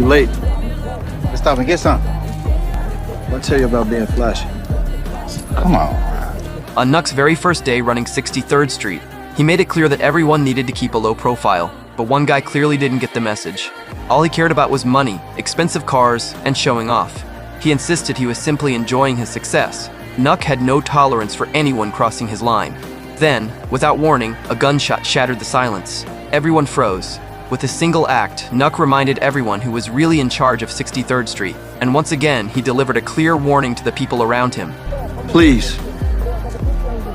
You late. Let's stop and get some. I'll tell you about being flashy. Come on. On Nuck's very first day running 63rd Street, he made it clear that everyone needed to keep a low profile, but one guy clearly didn't get the message. All he cared about was money, expensive cars, and showing off. He insisted he was simply enjoying his success. Nuck had no tolerance for anyone crossing his line. Then, without warning, a gunshot shattered the silence. Everyone froze. With a single act, Nuck reminded everyone who was really in charge of 63rd Street, and once again, he delivered a clear warning to the people around him. Please,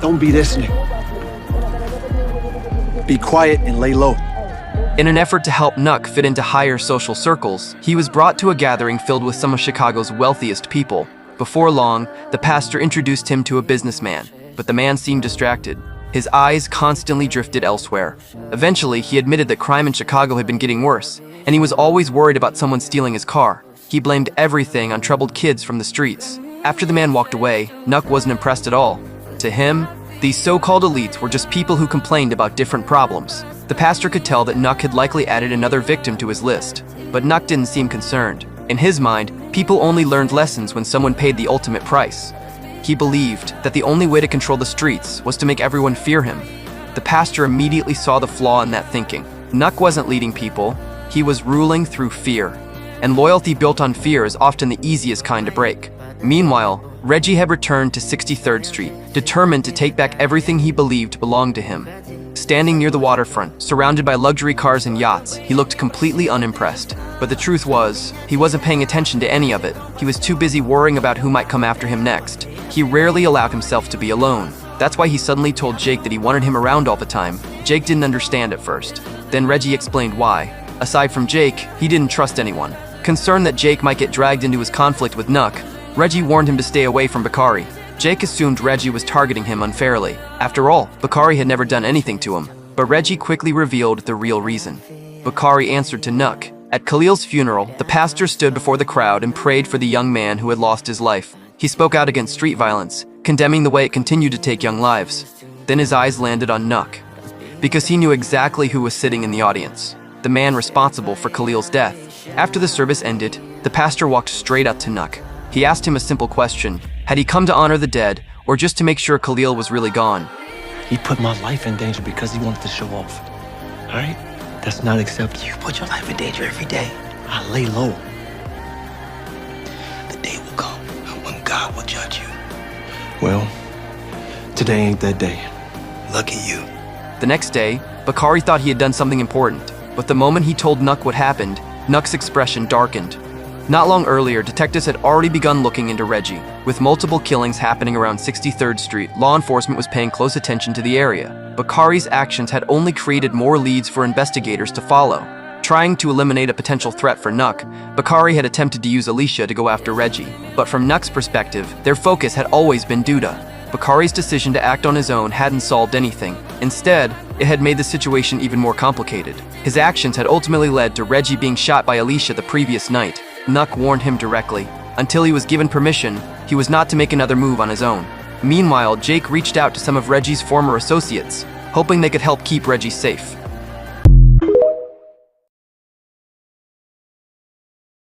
don't be this nigga. Be quiet and lay low. In an effort to help Nuck fit into higher social circles, he was brought to a gathering filled with some of Chicago's wealthiest people. Before long, the pastor introduced him to a businessman, but the man seemed distracted. His eyes constantly drifted elsewhere. Eventually, he admitted that crime in Chicago had been getting worse, and he was always worried about someone stealing his car. He blamed everything on troubled kids from the streets. After the man walked away, Nuck wasn't impressed at all. To him, these so-called elites were just people who complained about different problems. The pastor could tell that Nuck had likely added another victim to his list, but Nuck didn't seem concerned. In his mind, people only learned lessons when someone paid the ultimate price. He believed that the only way to control the streets was to make everyone fear him. The pastor immediately saw the flaw in that thinking. Nuck wasn't leading people, he was ruling through fear. And loyalty built on fear is often the easiest kind to break. Meanwhile, Reggie had returned to 63rd Street, determined to take back everything he believed belonged to him. Standing near the waterfront, surrounded by luxury cars and yachts, he looked completely unimpressed. But the truth was, he wasn't paying attention to any of it. He was too busy worrying about who might come after him next. He rarely allowed himself to be alone. That's why he suddenly told Jake that he wanted him around all the time. Jake didn't understand at first. Then Reggie explained why. Aside from Jake, he didn't trust anyone. Concerned that Jake might get dragged into his conflict with Nuck, Reggie warned him to stay away from Bakari. Jake assumed Reggie was targeting him unfairly. After all, Bakari had never done anything to him. But Reggie quickly revealed the real reason. Bakari answered to Nuck. At Khalil's funeral, the pastor stood before the crowd and prayed for the young man who had lost his life. He spoke out against street violence, condemning the way it continued to take young lives. Then his eyes landed on Nuck, because he knew exactly who was sitting in the audience, the man responsible for Khalil's death. After the service ended, the pastor walked straight up to Nuck. He asked him a simple question. Had he come to honor the dead, or just to make sure Khalil was really gone? He put my life in danger because he wanted to show off. All right? That's not acceptable. You put your life in danger every day. I lay low. The day will come when God will judge you. Well, today ain't that day. Lucky you. The next day, Bakari thought he had done something important, but the moment he told Nuck what happened, Nuck's expression darkened. Not long earlier, detectives had already begun looking into Reggie. With multiple killings happening around 63rd Street, law enforcement was paying close attention to the area. Bakari's actions had only created more leads for investigators to follow. Trying to eliminate a potential threat for Nuck, Bakari had attempted to use Alicia to go after Reggie. But from Nuck's perspective, their focus had always been Duda. Bakari's decision to act on his own hadn't solved anything. Instead, it had made the situation even more complicated. His actions had ultimately led to Reggie being shot by Alicia the previous night. Nuck warned him directly. Until he was given permission, he was not to make another move on his own. Meanwhile, Jake reached out to some of Reggie's former associates, hoping they could help keep Reggie safe.